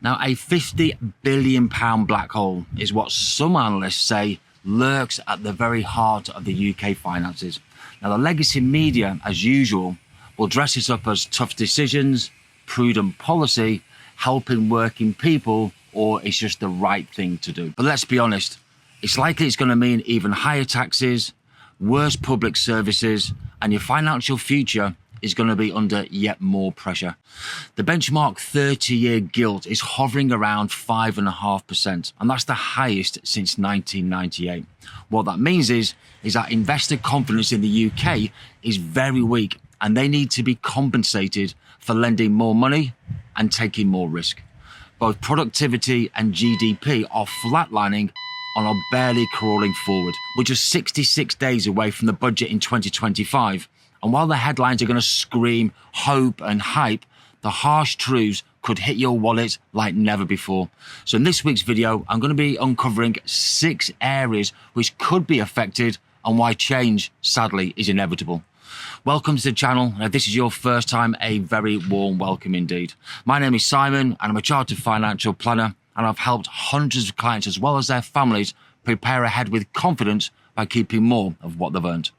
Now, a £50 billion black hole is what some analysts say lurks at the very heart of the UK finances. Now, the legacy media, as usual, will dress this up as tough decisions, prudent policy, helping working people, or it's just the right thing to do. But let's be honest, it's likely it's going to mean even higher taxes, worse public services, and your financial future is going to be under yet more pressure. The benchmark 30-year gilt is hovering around 5.5%, and that's the highest since 1998. What that means is that investor confidence in the UK is very weak, and they need to be compensated for lending more money and taking more risk. Both productivity and GDP are flatlining and are barely crawling forward. We're just 66 days away from the budget in 2025. And while the headlines are going to scream hope and hype, the harsh truths could hit your wallet like never before. So in this week's video, I'm going to be uncovering 6 areas which could be affected and why change, sadly, is inevitable. Welcome to the channel. If this is your first time, a very warm welcome indeed. My name is Simon and I'm a chartered financial planner, and I've helped hundreds of clients as well as their families prepare ahead with confidence by keeping more of what they've earned.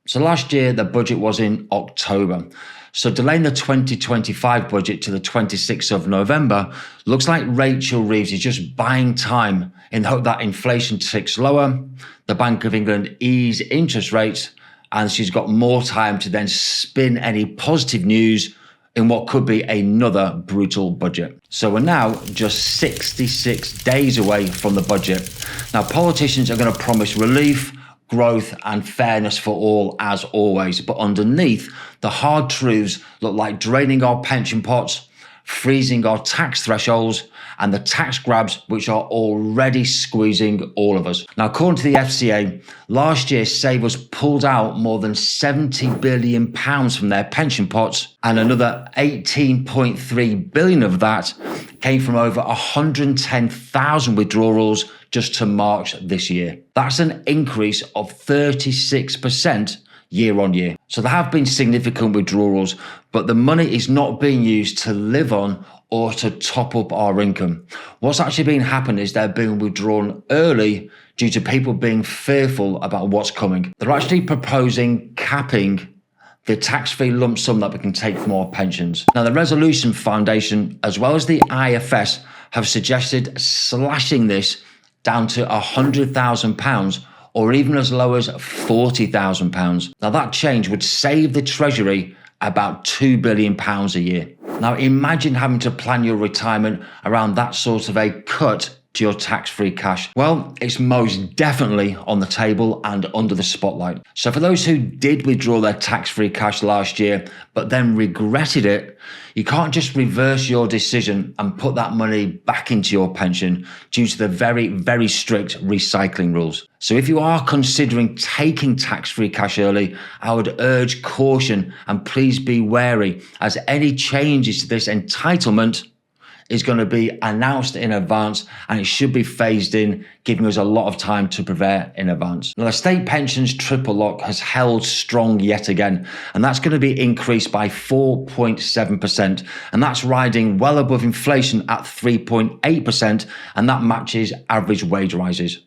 So last year, the budget was in October. So delaying the 2025 budget to the 26th of November looks like Rachel Reeves is just buying time in the hope that inflation ticks lower, the Bank of England ease interest rates, and she's got more time to then spin any positive news in what could be another brutal budget. So we're now just 66 days away from the budget. Now, politicians are going to promise relief, growth and fairness for all as always, but underneath, the hard truths look like draining our pension pots, freezing our tax thresholds, and the tax grabs which are already squeezing all of us. Now, according to the FCA, last year savers pulled out more than £70 billion from their pension pots, and another 18.3 billion of that came from over 110,000 withdrawals just to March this year. That's an increase of 36% year on year. So there have been significant withdrawals, but the money is not being used to live on or to top up our income. What's actually been happening is they're being withdrawn early due to people being fearful about what's coming. They're actually proposing capping the tax-free lump sum that we can take from our pensions. Now, the Resolution Foundation, as well as the IFS, have suggested slashing this down to £100,000 or even as low as £40,000. Now, that change would save the Treasury about £2 billion a year. Now, imagine having to plan your retirement around that sort of a cut to your tax-free cash. Well, it's most definitely on the table and under the spotlight. So for those who did withdraw their tax-free cash last year, but then regretted it, you can't just reverse your decision and put that money back into your pension due to the very, very strict recycling rules. So if you are considering taking tax-free cash early, I would urge caution and please be wary, as any changes to this entitlement is going to be announced in advance, and it should be phased in, giving us a lot of time to prepare in advance. Now, the state pensions triple lock has held strong yet again, and that's going to be increased by 4.7%, and that's riding well above inflation at 3.8%, and that matches average wage rises.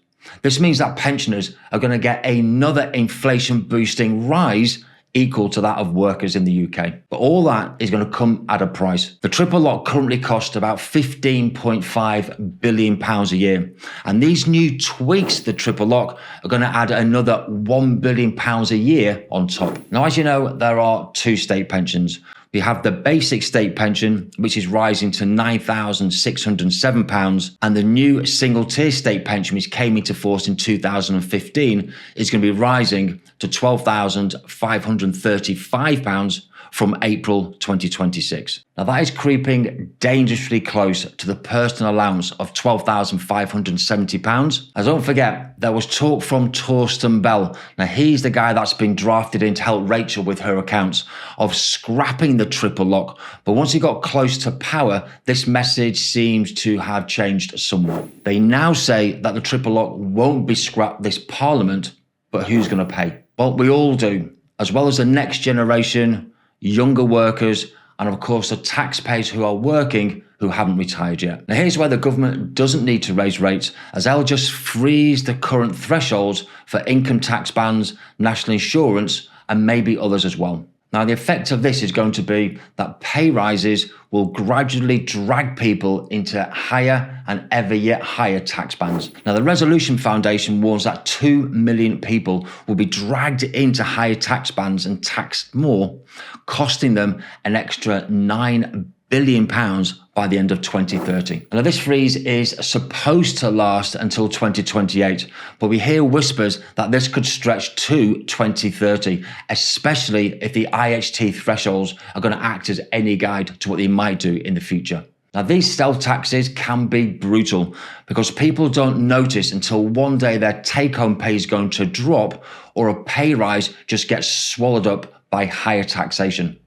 This means that pensioners are going to get another inflation boosting rise equal to that of workers in the UK. But all that is going to come at a price. The triple lock currently costs about £15.5 billion a year. And these new tweaks to the triple lock are going to add another £1 billion a year on top. Now, as you know, there are 2 state pensions. We have the basic state pension, which is rising to £9,607, and the new single-tier state pension, which came into force in 2015, is going to be rising to £12,535 from April 2026. Now, that is creeping dangerously close to the personal allowance of £12,570. And don't forget, there was talk from Torsten Bell. Now, he's the guy that's been drafted in to help Rachel with her accounts, of scrapping the triple lock. But once he got close to power, this message seems to have changed somewhat. They now say that the triple lock won't be scrapped this parliament, but who's going to pay? Well, we all do, as well as the next generation, younger workers, and of course the taxpayers who are working who haven't retired yet. Now, here's where the government doesn't need to raise rates, as they'll just freeze the current thresholds for income tax bands, national insurance, and maybe others as well. Now, the effect of this is going to be that pay rises will gradually drag people into higher and ever yet higher tax bands. Now, the Resolution Foundation warns that 2 million people will be dragged into higher tax bands and taxed more, costing them an extra £9 billion by the end of 2030. Now, this freeze is supposed to last until 2028, but we hear whispers that this could stretch to 2030, especially if the IHT thresholds are going to act as any guide to what they might do in the future. Now, these stealth taxes can be brutal because people don't notice until one day their take-home pay is going to drop or a pay rise just gets swallowed up by higher taxation.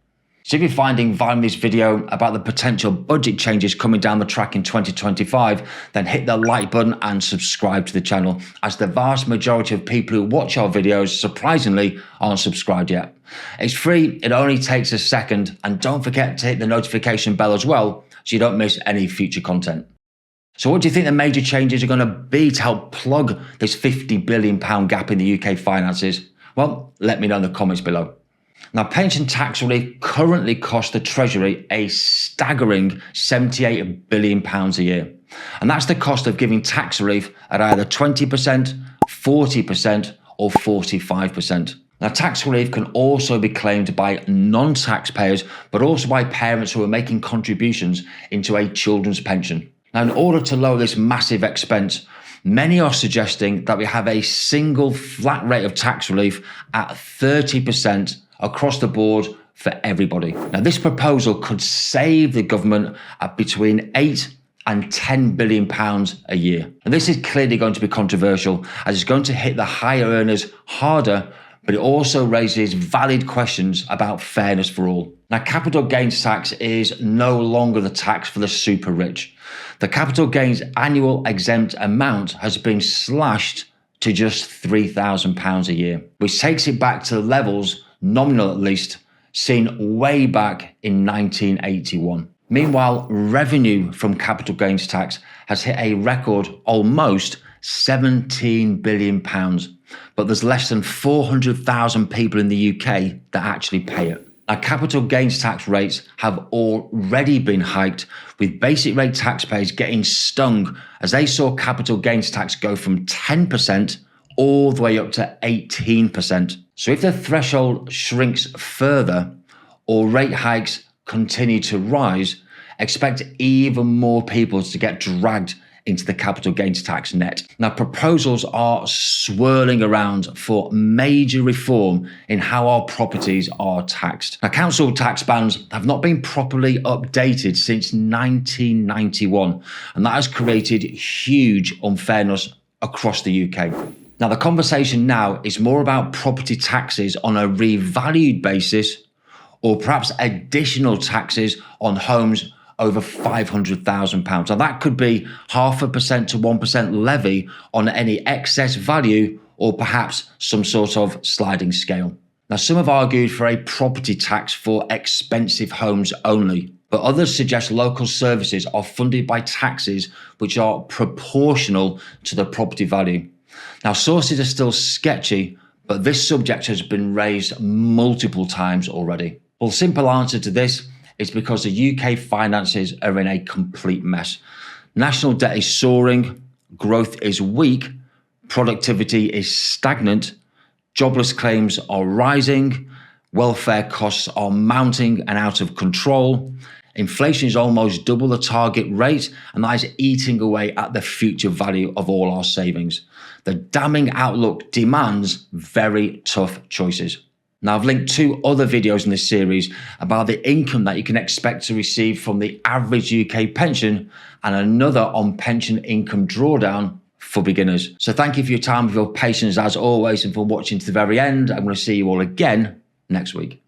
So if you're finding value in this video about the potential budget changes coming down the track in 2025, then hit the like button and subscribe to the channel, as the vast majority of people who watch our videos, surprisingly, aren't subscribed yet. It's free, it only takes a second, and don't forget to hit the notification bell as well, so you don't miss any future content. So what do you think the major changes are going to be to help plug this £50 billion gap in the UK finances? Well, let me know in the comments below. Now, pension tax relief currently costs the Treasury a staggering £78 billion a year. And that's the cost of giving tax relief at either 20%, 40% or 45%. Now, tax relief can also be claimed by non-taxpayers, but also by parents who are making contributions into a children's pension. Now, in order to lower this massive expense, many are suggesting that we have a single flat rate of tax relief at 30% across the board for everybody. Now, this proposal could save the government at between £8 and £10 billion a year. And this is clearly going to be controversial, as it's going to hit the higher earners harder, but it also raises valid questions about fairness for all. Now, capital gains tax is no longer the tax for the super rich. The capital gains annual exempt amount has been slashed to just £3,000 a year, which takes it back to the levels, nominal at least, seen way back in 1981. Meanwhile, revenue from capital gains tax has hit a record almost £17 billion, but there's less than 400,000 people in the UK that actually pay it. Now, capital gains tax rates have already been hiked, with basic rate taxpayers getting stung as they saw capital gains tax go from 10% all the way up to 18%. So if the threshold shrinks further or rate hikes continue to rise, expect even more people to get dragged into the capital gains tax net. Now, proposals are swirling around for major reform in how our properties are taxed. Now, council tax bands have not been properly updated since 1991, and that has created huge unfairness across the UK. Now, the conversation now is more about property taxes on a revalued basis, or perhaps additional taxes on homes over £500,000. Now, that could be 0.5% to 1% levy on any excess value, or perhaps some sort of sliding scale. Now, some have argued for a property tax for expensive homes only, but others suggest local services are funded by taxes which are proportional to the property value. Now, sources are still sketchy, but this subject has been raised multiple times already. Well, the simple answer to this is because the UK finances are in a complete mess. National debt is soaring, growth is weak, productivity is stagnant, jobless claims are rising, welfare costs are mounting and out of control, inflation is almost double the target rate, and that is eating away at the future value of all our savings. The damning outlook demands very tough choices. Now, I've linked 2 other videos in this series about the income that you can expect to receive from the average UK pension, and another on pension income drawdown for beginners. So thank you for your time, for your patience as always, and for watching to the very end. I'm going to see you all again next week.